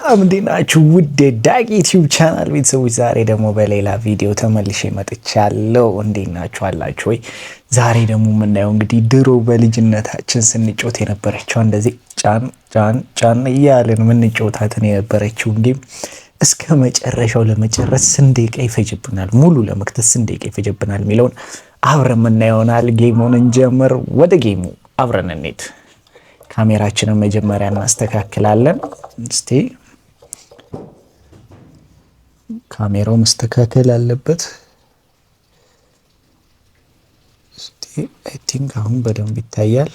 ሰላም እንዴት ናችሁ? ውድ ዳጊ ዩቲዩብ ቻናል ቤተሰቦች፣ ዛሬ ደግሞ በሌላ ቪዲዮ ተመልሼ መጥቻለሁ። እንዴት ናችሁ? አላችሁ ወይ? ዛሬ ደግሞ የምናየው እንግዲህ ድሮ በልጅነታችን ስንጮት የነበረችው እንደዚህ ጫን ጫን ጫን እያለን የምንጮታትን የነበረችው ጌም እስከ መጨረሻው ለመጨረስ ስንት ደቂቃ ይፈጅብናል፣ ሙሉ ለመክተት ስንት ደቂቃ ይፈጅብናል የሚለውን አብረን የምናየው ይሆናል። ጌሙን እንጀምር። ወደ ጌሙ አብረን እንሂድ። ካሜራችንን መጀመሪያ እናስተካክላለን። እስቲ ካሜራው መስተካከል አለበት። እስቲ አይ ቲንክ አሁን በደንብ ይታያል።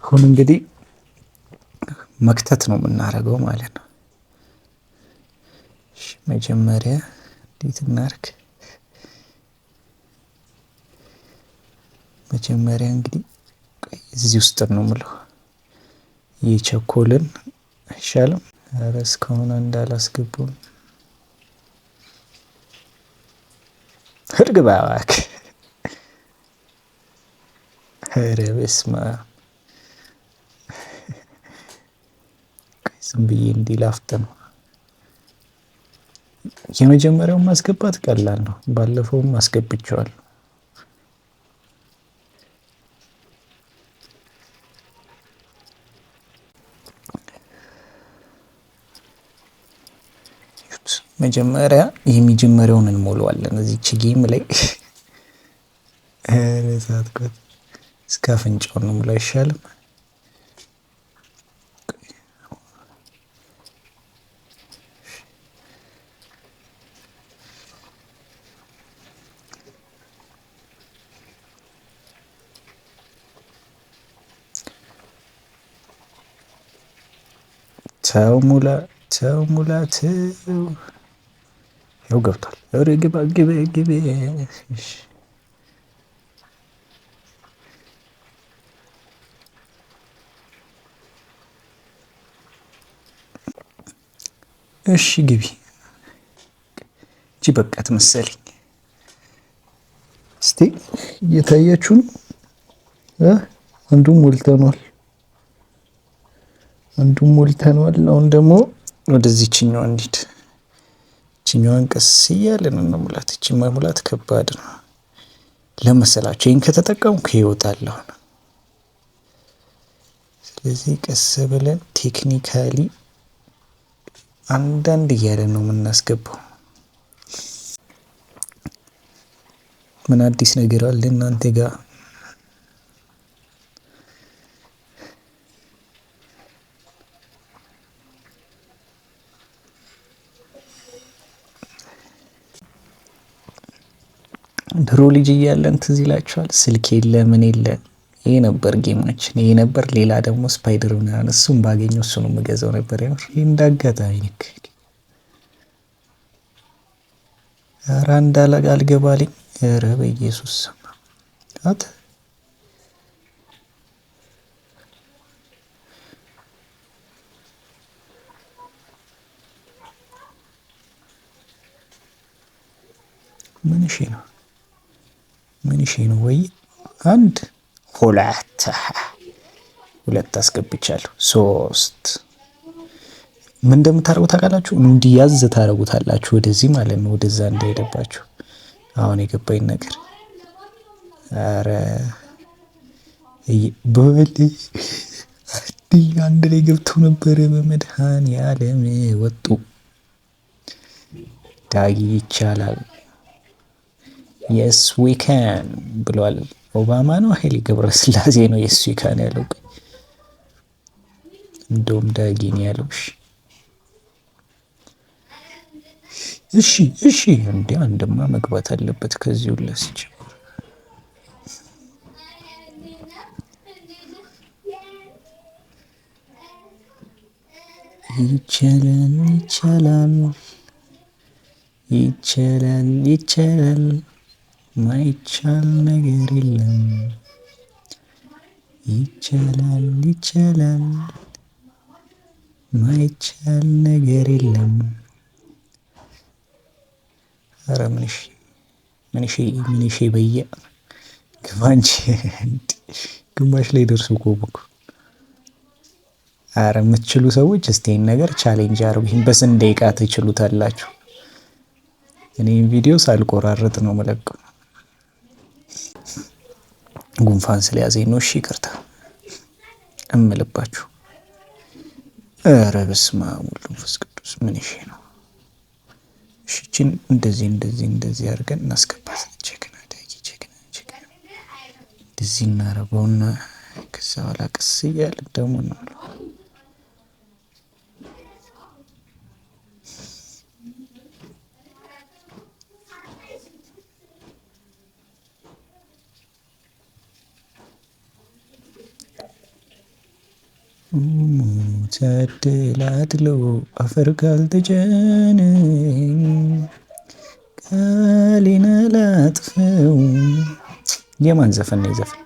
አሁን እንግዲህ መክተት ነው የምናደርገው ማለት ነው። መጀመሪያ እንዴት እናድርግ? መጀመሪያ እንግዲህ እዚህ ውስጥ ነው የምለው። የቸኮልን አይሻልም? ኧረ እስካሁን እንዳላስገቡም እርግባ እባክህ። ኧረ በስመ አብ። ዝም ብዬ እንዲላፍጥ ነው። የመጀመሪያውን ማስገባት ቀላል ነው። ባለፈውም አስገብቼዋለሁ። መጀመሪያ የመጀመሪያውን እንሞላዋለን እዚች ጌም ላይ። ረዛትኩት እስከ አፍንጫው ነው ሙላ አይሻልም? ተው ሙላ ተው ሙላ ተው። ያው ገብቷል። ኧረ ግባ ግባ ግባ። እሺ ግቢ። እቺ በቃት መሰለኝ። እስቲ እየታያችሁ ነው። አንዱን ሞልተኗል። አሁን ደግሞ ወደዚህኛው እንሂድ። እችኛዋን ቀስ እያለን እንሙላት። እቺ መሙላት ከባድ ነው ለመሰላችሁ። ይሄን ከተጠቀምኩ ይወጣለሁ። ስለዚህ ቀስ ብለን ቴክኒካሊ አንዳንድ እያለን ነው የምናስገባው። ምን አዲስ ነገር አለ እናንተ ጋር? ድሮ ልጅ እያለን ትዝ ይላችኋል? ስልክ የለ ምን የለ፣ ይሄ ነበር ጌማችን፣ ይሄ ነበር። ሌላ ደግሞ ስፓይደር ምናምን፣ እሱም ባገኘው እሱ ነው የምገዛው ነበር። ያው ይሄ እንዳጋጣሚ ነክ። ኧረ እንዳላጋ አልገባልኝ። ኧረ በኢየሱስ አት ምን እሺ ነው ወይ? አንድ ሁለት አስገብቻለሁ። 3 ምን እንደምታደርጉ ታውቃላችሁ? እንዲያዝ ታደርጉታላችሁ ወደዚህ ማለት ነው፣ ወደዛ እንዳይሄድባችሁ። አሁን የገባኝ ነገር ኧረ አንድ ላይ ገብተው ነበረ። በመድኃኔዓለም ወጡ። ዳጊ ይቻላል። የስ ዊ ካን ብሏል። ኦባማ ነው ኃይሌ ገብረስላሴ ነው የስ ዊ ካን ያለው። እንደውም ዳጊ ነው ያለው። እሺ እንዴ አንድማ መግባት አለበት ከዚህ ሁሉ ሲጀምር። ይቻላል ማይቻል ነገር የለም። ይቻላል ማይቻል ነገር የለም። ኧረ ምንሽ በየ ግባ እንጂ ግማሽ ላይ ደርሶ ቆብኩ። አረ የምትችሉ ሰዎች እስቲ ይህን ነገር ቻሌንጅ አርጉኝ። በስንት ደቂቃ ትችሉታላችሁ? እኔም ቪዲዮ ሳልቆራረጥ ነው መለቀው። ጉንፋን ስለያዘኝ ነው። እሺ ይቅርታ እምልባችሁ። ኧረ በስመ አብ ወወልድ ወመንፈስ ቅዱስ ምን ይሄ ነው? እሺ እቺን እንደዚህ አድርገን እናስገባት። ቼክና እንደዚህ እናደርገውና ከዛ በኋላ ቀስ እያልን ደግሞ ነው ተድላድሎ አፈር ካልተጨነኝ ቃሌን አላጥፈው። የማን ዘፈን ነው የዘፈን?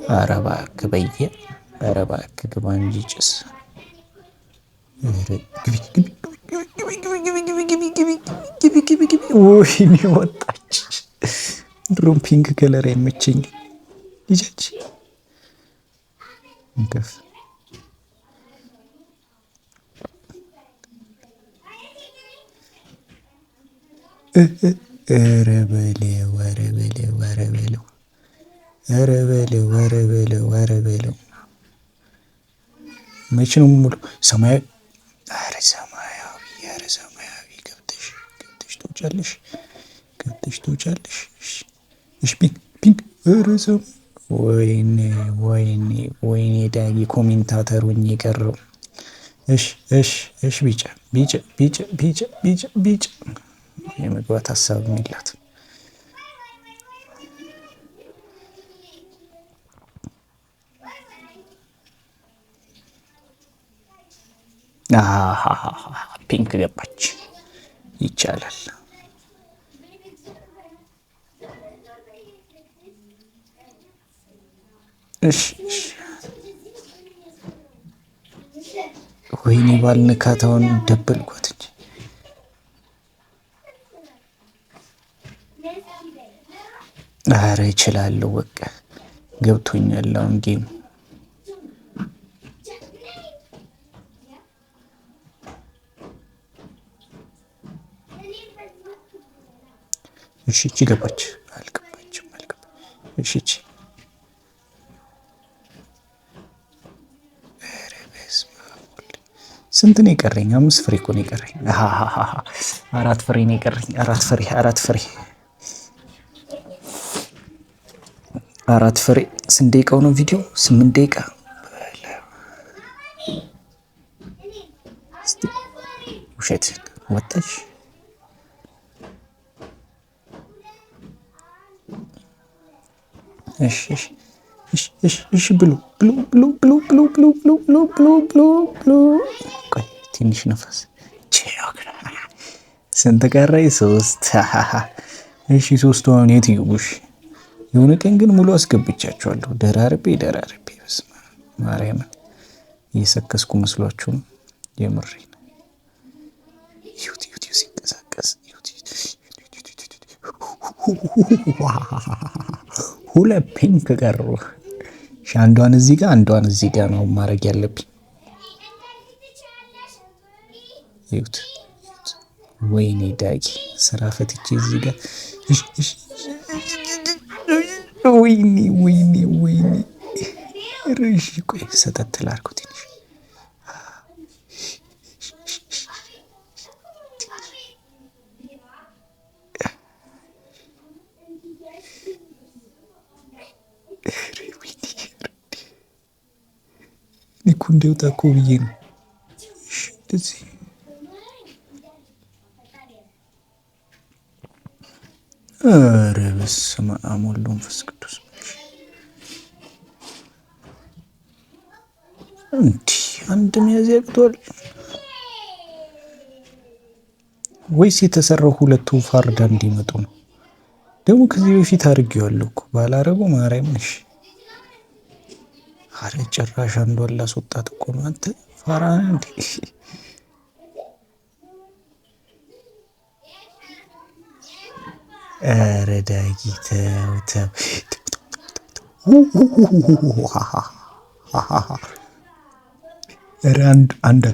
ኧረ እባክህ በየ ኧረ እባክህ ግባ እንጂ ጭስ። ወይኔ ወጣች። ድሮም ፒንክ ከለር አይመቸኝ ልጃች እንከፍ ኧረ በለው ኧረ በለው ኧረ በለው ኧረ በለው ኧረ በለው ኧረ በለው። መቼ ነው ሙሉ ሰማያዊ? ኧረ ሰማያዊ ገብተሽ ትወጫለሽ ትወጫለሽ። እሺ ፒንክ ኧረ ወይኔ ዳጊ ኮሜንታተር ሆኜ የቀረው። እሺ ቢጫ የመግባት ሀሳብ የሚላት ፒንክ ገባች። ይቻላል። እሺ ወይኔ ባልነካታውን ደበልኳት እንጂ ኧረ እችላለሁ። በቃ ገብቶኛል አሁን ጌሙ። እሺ እቺ ገባች። አልገባችም። እሺ እቺ ስንት ነው የቀረኝ? 5 ፍሬ እኮ ነው የቀረኝ። 4 ፍሬ ነው የቀረኝ። 4 ፍሬ። ስንት ደቂቃው ነው ቪዲዮ? 8 ደቂቃ። ውሸት ወጣች። እሺ ብሉ። ቆይ ትንሽ ነፋስ። ስንት ቀረኝ? 3። እሺ 3 አሁን የት ይጉሽ? የሆነ ቀን ግን ሙሉ አስገብቻቸዋለሁ ደራርቤ። በስመ አብ ማርያምን እየሰከስኩ መስሏችሁ ነው? የምሬን ዩት ሲንቀሳቀስ ሁለት ፒንክ ቀሩ። አንዷን እዚህ ጋር አንዷን እዚህ ጋር ነው ማድረግ ያለብኝ። ይሁት ወይኔ ዳጊ ስራ ፈትቼ እዚህ ጋር ወይኔ ርሽ ቆይ ሰጠት ላድርገው ትንሽ። እኮ እንደወጣ እኮ ብዬ ነው። እንደዚህ ኧረ በስመ አብ ወወልድ ወመንፈስ ቅዱስ። እንዲህ አንድ መያዝ ያቅቷል ወይስ የተሰራው ሁለቱ ፋርዳ እንዲመጡ ነው? ደግሞ ከዚህ በፊት አድርጌዋለሁ እኮ ባላረገው ማርያምን። እሺ አረ ጭራሽ አንዷን ላስወጣት እኮ ነው። አንተ ፋራ እንዴ! ኧረ ዳጊ ተው አንድ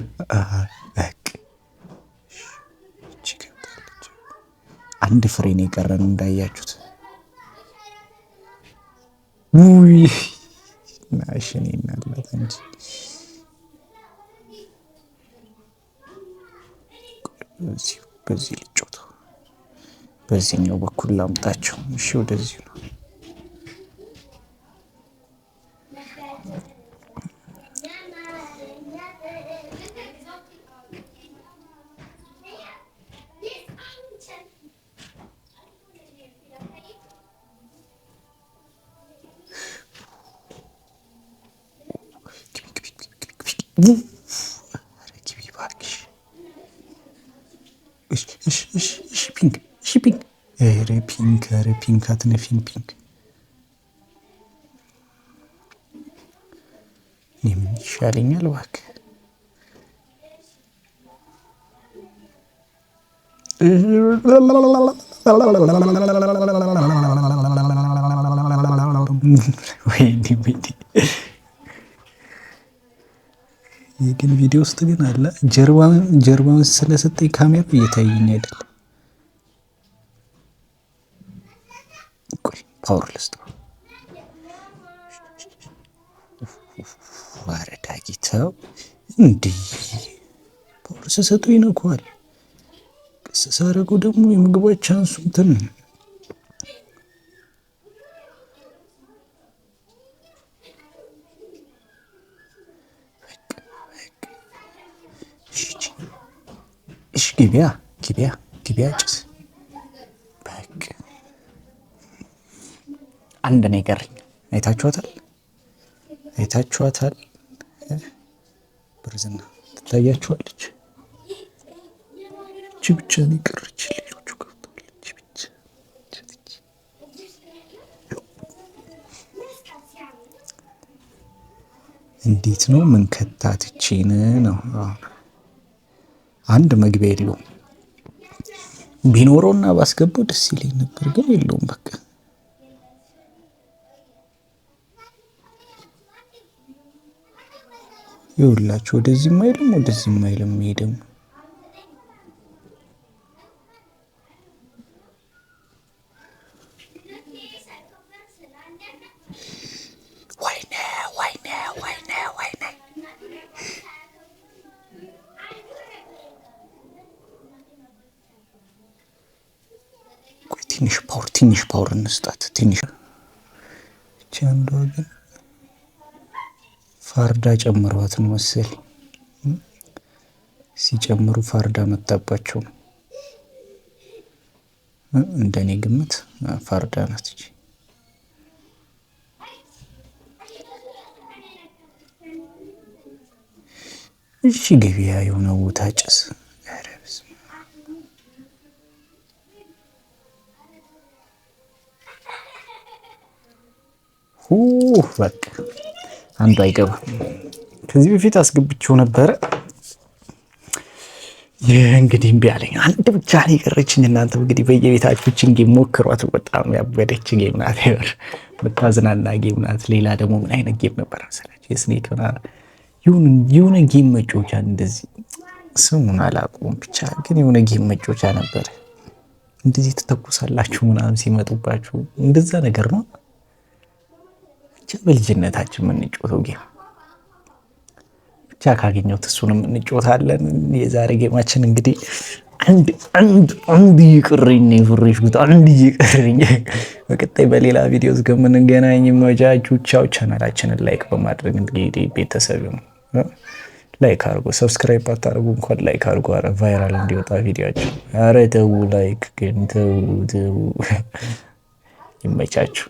አንድ ፍሬ ነው የቀረን እንዳያችሁት። ውይ ናሽኔ እናላት እንጂ በዚህ ልጮት በዚህኛው በኩል ላምጣቸው። እሺ ወደዚህ ነው። ፒንክ አትነፊን ፒንክ ምን ይሻለኛል እባክህ። ግን ቪዲዮ ውስጥ ግን አለ ጀርባውን ስለሰጠኝ ካሜራ እየታየኝ አይደለም። ፓወር ልስጥ ዋረዳጊተው እንዲህ ፓወር ስሰጡ ይነኳል። ቅስ ሳረገው ደግሞ የምግቦች አንሱትን እሺ ግቢያ ጭስ በቃ አንድ ነው የቀረኝ። አይታችኋታል ብርዝና ትታያችኋለች። እቺ ብቻ ነው የቀረች። ሌሎቹ ገብተዋል። እቺ ብቻ እንዴት ነው ምን ከታትቺን ነው? አንድ መግቢያ የለውም። ቢኖረውና ባስገባው ደስ ይለኝ ነበር፣ ግን የለውም። በቃ ይኸውላችሁ ወደዚህም አይልም ወደዚህም አይልም። ይሄ ደግሞ ትንሽ ፓወር እንስጣት። ትንሽ እቺ አንዷ ግን ፋርዳ ጨምሯት ነው መሰል። ሲጨምሩ ፋርዳ መጣባቸው ነው እንደኔ ግምት። ፋርዳ ናት እቺ። እሺ ገበያ የሆነ ቦታ ጭስ በቃ አንዱ አይገባም። ከዚህ በፊት አስገብቼው ነበረ። እንግዲህ እምቢ አለኝ። አንድ ብቻ ነው የቀረችኝ። እናንተ እንግዲህ በየቤታችሁ እቺን ጌም ሞክሯት። በጣም ያበደች ጌም ናት። የምታዝናና ጌም ናት። ሌላ ደግሞ ምን አይነት ጌም ነበር መሰላችሁ? የስኔክ የሆነ ጌም መጫወቻ፣ እንደዚህ ስሙን አላውቀውም፣ ብቻ ግን የሆነ ጌም መጫወቻ ነበር። እንደዚህ ትተኩሳላችሁ ምናምን ሲመጡባችሁ፣ እንደዛ ነገር ነው። ብቻ በልጅነታችን የምንጫወተው ጌም ብቻ ካገኘሁት እሱንም እንጫወታለን። የዛሬ ጌማችን እንግዲህ አንድ ይቅርኝ ነው ፍሬሽጉት፣ አንድ ይቅርኝ። በቀጣይ በሌላ ቪዲዮ እስከምንገናኝ መጃችሁ ቻው። ቻናላችንን ላይክ በማድረግ እንግዲህ ቤተሰብ ነው። ላይክ አድርጎ ሰብስክራይብ አታርጉ እንኳን ላይክ አድርጎ። አረ ቫይራል እንዲወጣ ቪዲዮአችን። አረ ተው ላይክ ግን ተው። ይመቻችሁ።